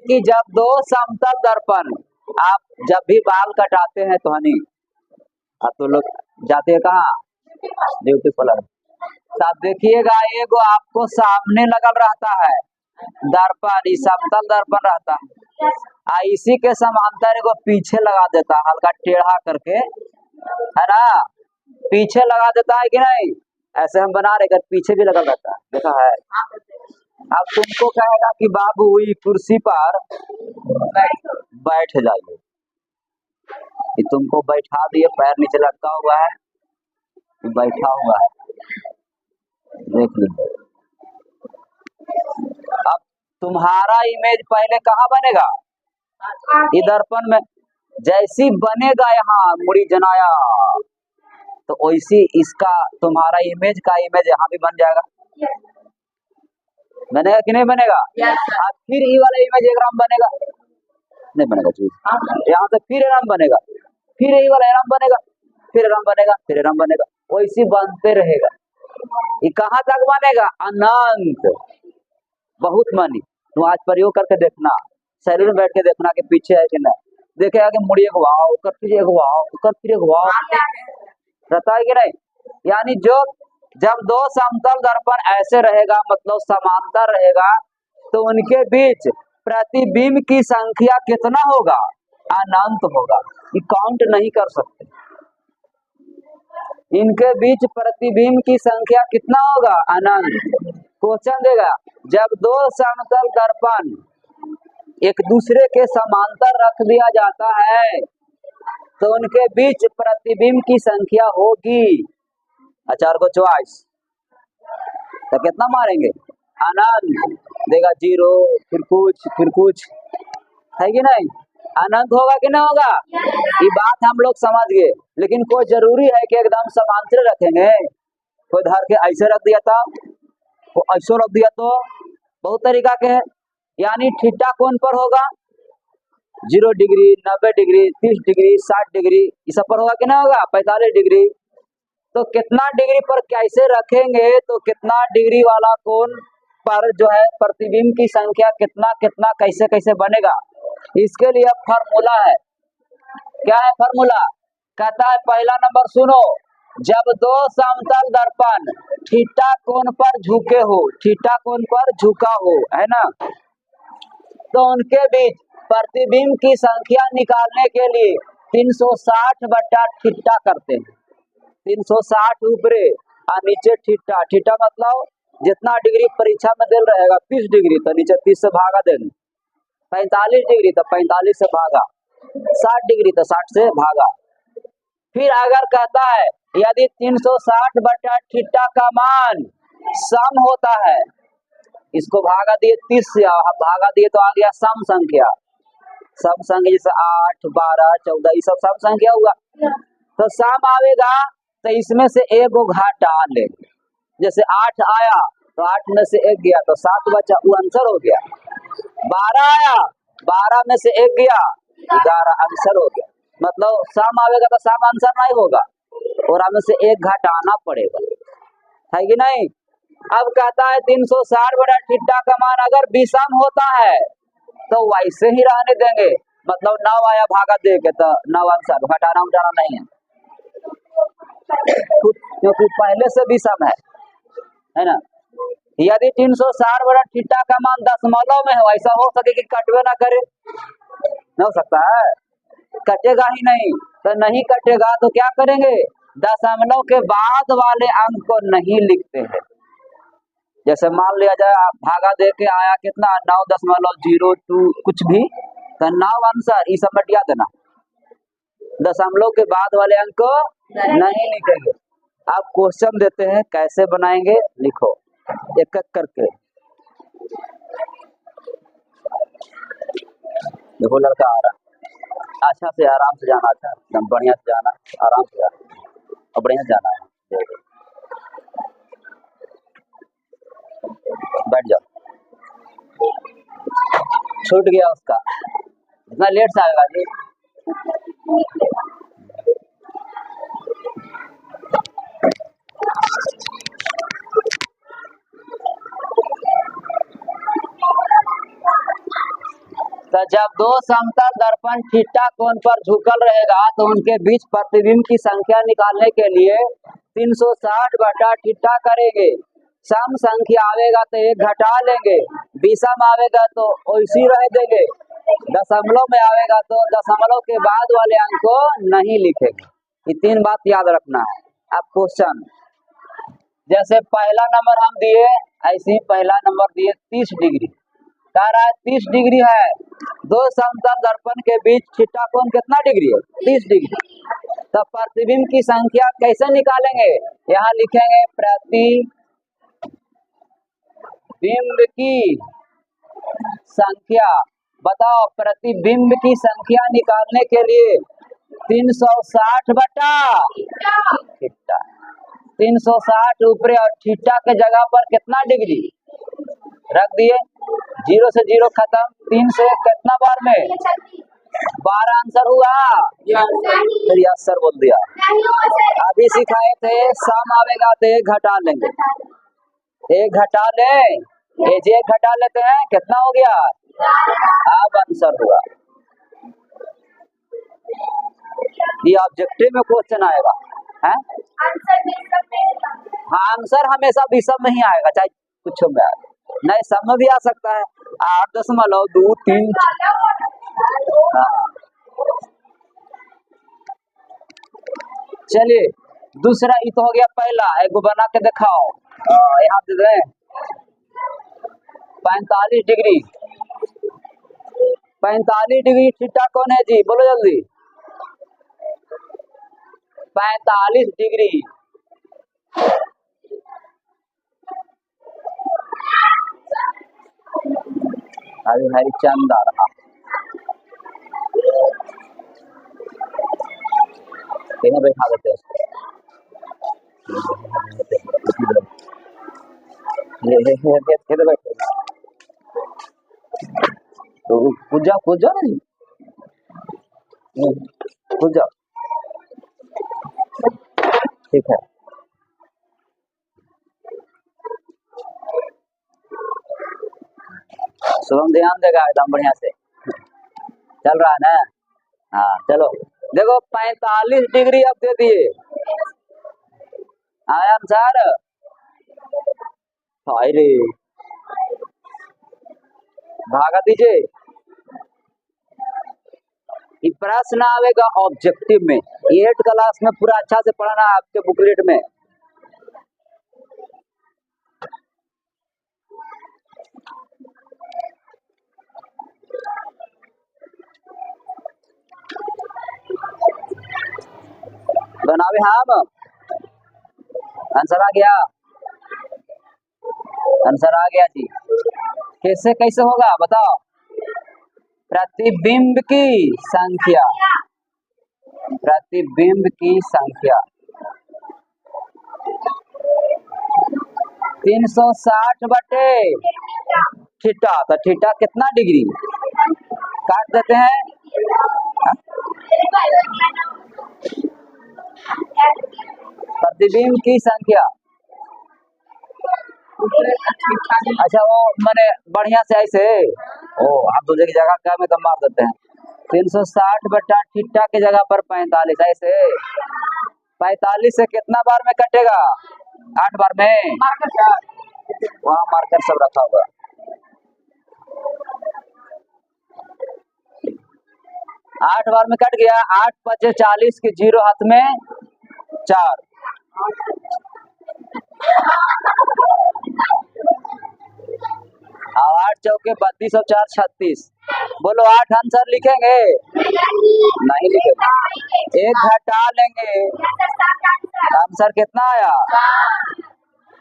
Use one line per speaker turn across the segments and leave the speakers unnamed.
कि जब दो समतल दर्पण, आप जब भी बाल कटाते हैं तो हनी आप तो लोग जाते हैं कहाँ ब्यूटी पार्लर, तब देखिएगा एगो आपको सामने लगल रहता है दर्पण, समतल दर्पण रहता है, इसी के समांतर एगो पीछे लगा देता है हल्का टेढ़ा करके, है ना, पीछे लगा देता है कि नहीं, ऐसे हम बना रहे पीछे भी लगा रहता है, देखा है। अब तुमको कहेगा कि बाबू ये कुर्सी पर बैठ जाइए, कि तुमको बैठा दिए, पैर नीचे लटका हुआ है, बैठा हुआ है, देख लीजिए। अब तुम्हारा इमेज पहले कहाँ बनेगा, ये दर्पण में, जैसी बनेगा यहाँ मुड़ी जनाया, तो वैसी इसका तुम्हारा इमेज का इमेज यहाँ भी बन जाएगा, बनेगा कि नहीं बनेगा। अब फिर ये वाला इमेज एग्राम बनेगा, नहीं बनेगा चीज, यहाँ से फिर एराम बनेगा, फिर ये वाला एराम बनेगा, फिर एराम बनेगा, फिर एराम बनेगा, वैसी बनते रहेगा। ये कहाँ तक बनेगा, अनंत, बहुत मनी। तुम आज प्रयोग करके देखना, सैलून में बैठ के देखना कि पीछे है कि नहीं, देखेगा कि मुड़ी एक वाव, कर फिर एक वाव, कर फिर एक वाव, रहता है कि नहीं। यानी जो जब दो समतल दर्पण ऐसे रहेगा, मतलब समांतर रहेगा, तो उनके बीच प्रतिबिंब की संख्या कितना होगा, अनंत होगा, ये काउंट नहीं कर सकते। इनके बीच प्रतिबिंब की संख्या कितना होगा, अनंत। क्वेश्चन देगा, जब दो समतल दर्पण एक दूसरे के समांतर रख दिया जाता है तो उनके बीच प्रतिबिंब की संख्या होगी, अचार को चॉइस, तो कितना मारेंगे, अनंत। देगा 0, फिर कुछ, है कि नहीं, अनंत होगा कि नहीं होगा। ये बात हम लोग समझ गए, लेकिन कोई जरूरी है कि एकदम समांतर रखेंगे, कोई धर के ऐसे रख दिया था, वो ऐसे रख दिया, तो बहुत तरीका के है। यानी थीटा कौन पर होगा, 0 डिग्री, 90 डिग्री, 30 डिग्री, 60 डिग्री, इस सब पर होगा कि नहीं होगा, 45 डिग्री। तो कितना डिग्री पर कैसे रखेंगे, तो कितना डिग्री वाला कोण पर जो है प्रतिबिंब की संख्या कितना कितना कैसे कैसे बनेगा, इसके लिए फॉर्मूला है। क्या है फॉर्मूला, कहता है पहला नंबर सुनो, जब दो समतल दर्पण थीटा कोण पर झुके हो, थीटा कोण पर झुका हो, है ना, तो उनके बीच प्रतिबिंब की संख्या निकालने के लिए 360 बटा थीटा करते हैं। 360 ऊपरे और नीचे थीटा, थीटा मतलब जितना डिग्री परीक्षा में दिल रहेगा 30 डिग्री, तो नीचे 30 से भागा देना, 45 डिग्री तो 45 से भागा, 60 डिग्री तो 60 से भागा। फिर अगर कहता है यदि 360 बटा थीटा का मान सम होता है, इसको भागा दिए 30 से, भागा दिए तो आ गया सम संख्या, सम संख्या जैसे 8, 12, 14, ये सब सम संख्या हुआ, तो सम आवेगा तो इसमें से एक को घटा ले, जैसे 8 आया तो 8 में से 1 गया तो 7 बचा, वो आंसर हो गया। 12 आया, 12 में से 1 गया, 11 आंसर हो गया। मतलब सम आवेगा तो सम आंसर नहीं होगा, और हमें से 1 घटाना पड़ेगा, है कि नहीं। अब कहता है 360 बटा थीटा का मान अगर विषम होता है तो वैसे ही रहने देंगे, मतलब 9 आया भागा दे के तो 9 आंसर, घटाना उठाना नहीं है, क्योंकि पहले से विषम है ना। यदि 360 बटा थीटा का मान दशमलव में हो, ऐसा हो सके कि कटवे ना करे, नहीं हो सकता है, कटेगा ही नहीं, तो नहीं कटेगा तो क्या करेंगे, दशमलव के बाद वाले अंक को नहीं लिखते हैं। जैसे मान लिया जाए आप भागा दे के आया कितना 9.02 कुछ भी, तो 9 आंसर, ये सब बटिया देना, दशमलव के बाद वाले अंक को नहीं लिखेंगे। आप क्वेश्चन देते हैं कैसे बनाएंगे, लिखो एक एक करके। देखो लड़का आ रहा, अच्छा से आराम से जाना, अच्छा एकदम बढ़िया से जाना, आराम से जाना और बढ़िया से जाना है, बैठ जाओ। छूट गया उसका, इतना लेट से आएगा जी, तो जब दो समतल दर्पण थीटा कोण पर झुकल रहेगा तो उनके बीच प्रतिबिंब की संख्या निकालने के लिए 360 बटा थीटा करेंगे। सम संख्या आवेगा तो एक घटा लेंगे, विषम आवेगा तो वैसी रह देंगे, दशमलव में आवेगा तो दशमलव के बाद वाले अंक को नहीं लिखेंगे। ये तीन बात याद रखना है। अब क्वेश्चन जैसे पहला नंबर हम दिए, ऐसे ही पहला नंबर दिए 30 डिग्री, कह रहा है 30 डिग्री है, दो समतल दर्पण के बीच थीटा कोण कितना डिग्री है? 30 डिग्री। तो प्रतिबिंब की संख्या कैसे निकालेंगे? यहाँ लिखेंगे प्रतिबिंब की संख्या। बताओ, प्रतिबिंब की संख्या निकालने के लिए 360 बटा थीटा, 360 ऊपर और थीटा के जगह पर कितना डिग्री रख दिए, 0 से 0 खत्म, 3 से कितना बार में 12 आंसर हुआ। फिर यस सर बोल दिया। अभी सिखाए थे सम आवेगा तो एक घटा लेंगे, एक घटा ले, एक घटा लेते हैं, कितना हो गया, अब आंसर हुआ। ये ऑब्जेक्टिव में क्वेश्चन आएगा है? हाँ, आंसर हमेशा विषम में ही आएगा, चाहे कुछ में आएगा, नहीं सब में भी आ सकता है। 8.23। चलिए दूसरा ये तो हो गया पहला, एक बना के दिखाओ। यहाँ दे दें 45 डिग्री, 45 डिग्री थीटा कौन है जी, बोलो जल्दी। 45 डिग्री अरे हरिचंद आ रहा, कहीं बैठा देते उसको, बैठे तो कूद जाओ नहीं, कूद जाओ, ठीक है। शुभम ध्यान देगा एकदम बढ़िया से, चल रहा है ना? हाँ चलो देखो 45 डिग्री अब दे दिए, आया आंसर, अरे भागा दीजिए। ये प्रश्न आवेगा ऑब्जेक्टिव में, 8 क्लास में पूरा अच्छा से पढ़ाना है आपके बुकलेट में। बनावे हम, आंसर आ गया, आंसर आ गया जी। कैसे कैसे होगा बताओ, प्रतिबिंब की संख्या, प्रतिबिंब की संख्या 360 बटे थीटा, तो थीटा कितना डिग्री, काट देते हैं, प्रतिबिंब की संख्या, अच्छा वो मैंने बढ़िया से ऐसे, ओ आप दूसरे की जगह क्या में तो मार देते हैं, 360 बटा थीटा के जगह पर 45, ऐसे 45 से कितना बार में कटेगा, 8 बार में, वहाँ मार्कर सब रखा होगा। आठ बार में कट गया, 8 × 40 के 0 हाथ में 4, और 8 चौके 32 और 4 36, बोलो 8 आंसर लिखेंगे, नहीं लिखेंगे, एक घटा लेंगे, आंसर कितना आया,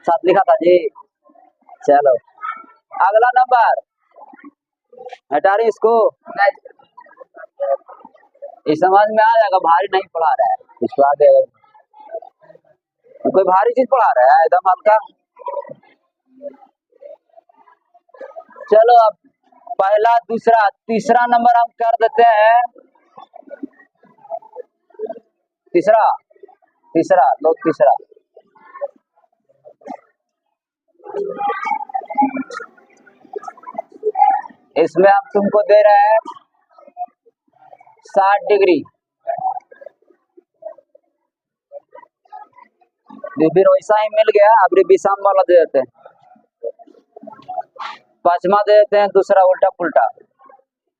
7 लिखा था जी। चलो अगला नंबर, हटा रही इसको, इस समझ में आ जाएगा, भारी नहीं पढ़ा रहा है, इसको आगे कोई भारी चीज पढ़ा रहा है, एकदम हल्का। चलो अब पहला दूसरा तीसरा नंबर हम कर देते हैं, तीसरा लो तीसरा, इसमें हम तुमको दे रहे हैं 60 डिग्री, फिर वैसा ही मिल गया। अब विषम वाला दे देते हैं, पांचवा दे देते हैं दूसरा उल्टा पुल्टा,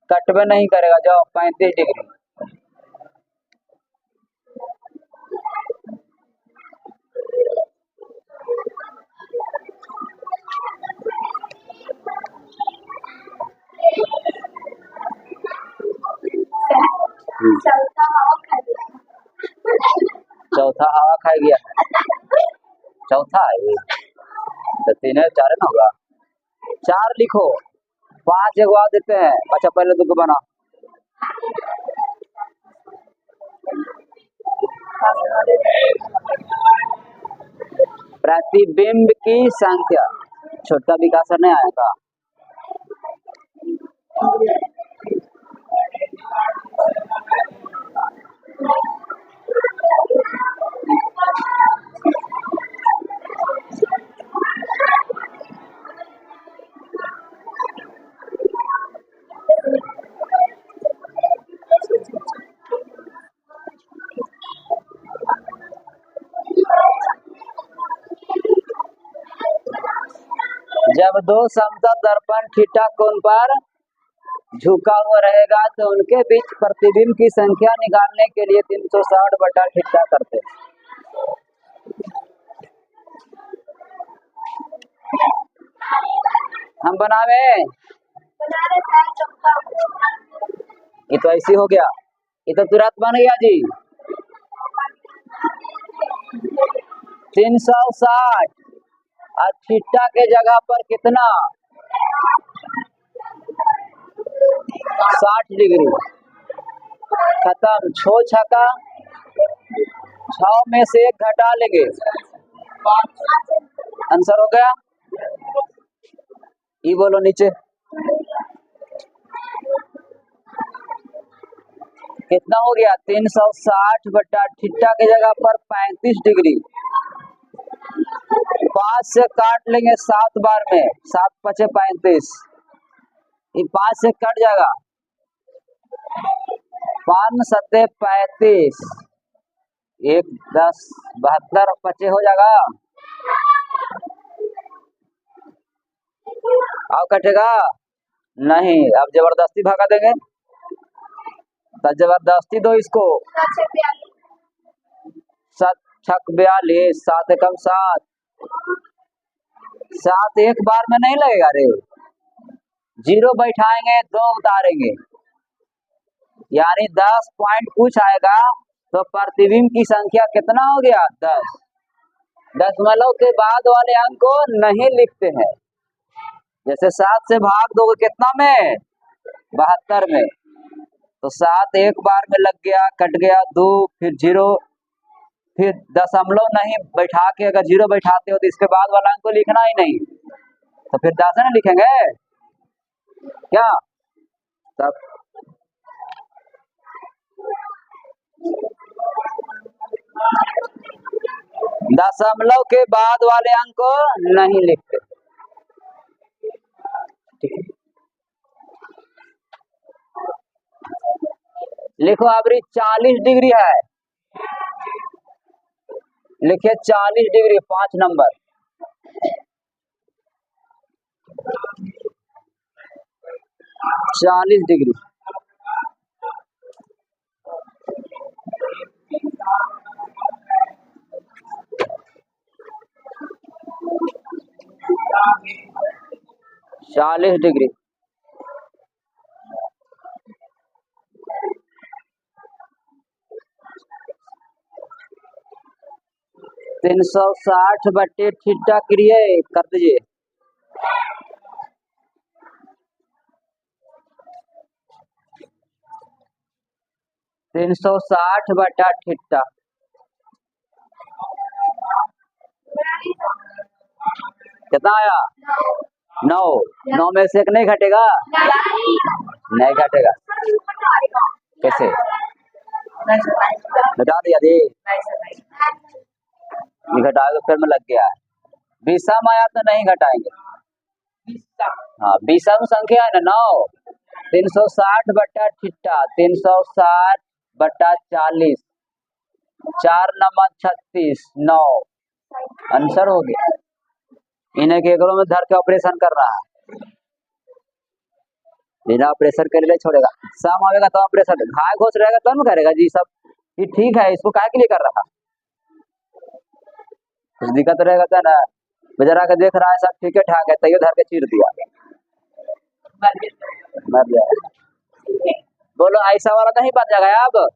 कट में नहीं करेगा। जाओ 35 डिग्री। चौथा हवा खा गया है, चौथा है ये, तो 3 है 4 ना होगा। 4 लिखो, 5 एक बार देते हैं। अच्छा पहले तुमको बना, प्रतिबिंब की संख्या, छोटा विकास नहीं आएगा। जब दो समतल दर्पण थीटा कोण पर झुका हुआ रहेगा तो उनके बीच प्रतिबिंब की संख्या निकालने के लिए 360 बटा थीटा करते हैं। हम बनावे, ये तो ऐसी हो गया, ये तो तुरंत बन गया जी। 360 और थीटा के जगह पर कितना, 60 डिग्री। खत्म, 6 छक्का 6 में से 1 घटा लेंगे, आंसर हो गया। ये बोलो नीचे कितना हो गया, 360 बटा थीटा के जगह पर 35 डिग्री। 5 से काट लेंगे 7 बार में, 7 पचे 35, ये 5 से कट जाएगा, 5 सत्ते 35, 1 10 72 पचे हो जाएगा। अब कटेगा नहीं, अब जबरदस्ती भागा देंगे, तो जबरदस्ती दो इसको। 7 छक 42, 7 एकम 7, 7 एक बार में नहीं लगेगा रे, 0 बैठाएंगे 2 उतारेंगे, यानी 10 पॉइंट कुछ आएगा। तो प्रतिबिंब की संख्या कितना हो गया, 10। दशमलव के बाद वाले अंक को नहीं लिखते हैं, जैसे 7 से भाग दोगे कितना में, 72 में, तो 7 एक बार में लग गया, कट गया 2, फिर 0, फिर दशमलव नहीं बैठा के, अगर 0 बैठाते हो तो इसके बाद वाला अंक को लिखना ही नहीं, तो फिर 10 नहीं लिखेंगे क्या। तब दशमलव के बाद वाले अंक को नहीं लिखते, ठीक है। लिखो अभी 40 डिग्री है, लिखिए 40 डिग्री 5 नंबर, 40 डिग्री। चालीस डिग्री, तीन 360 बटे थीटा क्रिया कर दीजिए। तीन 360 बटा थीटा कितना आया, 9। 9 में से 1 नहीं घटेगा, नहीं घटेगा, कैसे घटा दिया दी, घटाएगा फिर में लग गया है। विषम आया तो नहीं घटाएंगे, हाँ विषम संख्या है ना 9। 360/θ 360/40 4 नंबर 36 9 आंसर हो गया। इन्हें केकड़ों में धर के ऑपरेशन कर रहा है, बिना ऑपरेशन करे नहीं छोड़ेगा। शाम आएगा तो ऑपरेशन, घाय घोष रहेगा तो करेगा जी सब ये ठीक है, इसको काहे के लिए कर रहा, कुछ दिक्कत रहेगा तो ना बेचारा के देख रहा है सब ठीक है ठाक है, तैयो धर के चीर दिया मर गया। बोलो ऐसा वाला नहीं बन जाएगा अब,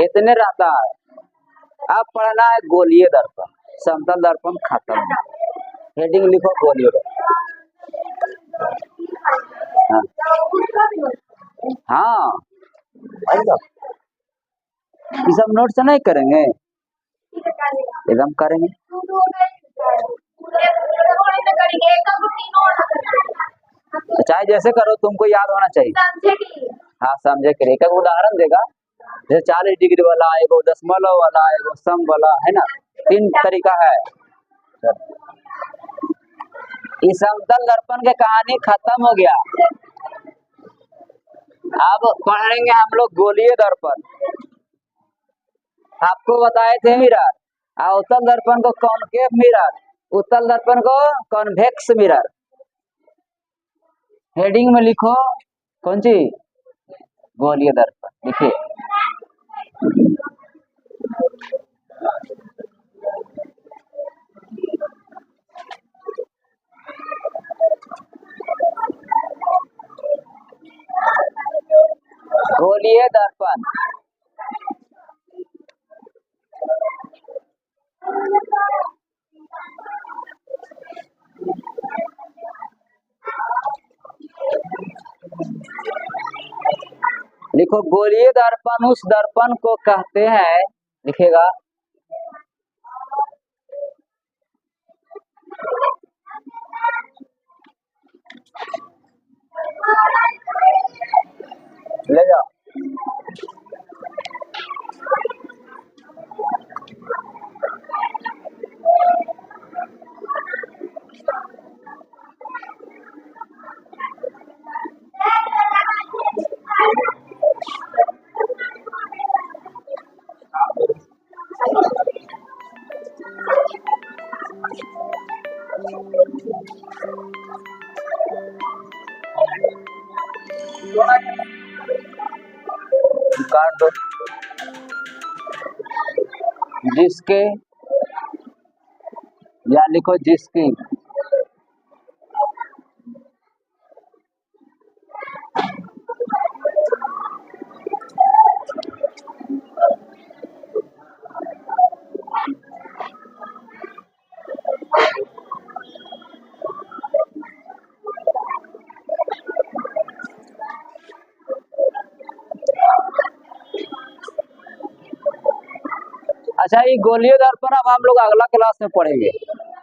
इतने रहता है। अब पढ़ना है गोलीय दर्पण, समतल दर्पण खत्म। हेडिंग लिखो गोलीय दर्पण। हाँ ये सब नोट से नहीं करेंगे, एकदम करेंगे। चाहे जैसे करो, तुमको याद होना चाहिए। हाँ समझे के लिए एक उदाहरण देगा, जैसे 40 डिग्री वाला, एगो दशमलव वाला, एगो सम वाला, है ना, 3 तरीका है। इस समतल दर्पण के कहानी खत्म हो गया। अब पढ़ेंगे हम लोग गोलीय दर्पण। आपको बताए थे मिरर, अवतल दर्पण को कॉनकेव मिरर, उत्तल दर्पण को कॉन्वेक्स मिरर। हेडिंग में लिखो कौन सी, गोलीय दर्पण लिखिए। गोलीय दर्पण लिखो। गोलीय दर्पण उस दर्पण को कहते हैं, लिखेगा, ले जाओ, काट दो। जिसके या लिखो जिसकी अच्छा, ये गोलीय दर्पण अब हम लोग अगला क्लास में पढ़ेंगे।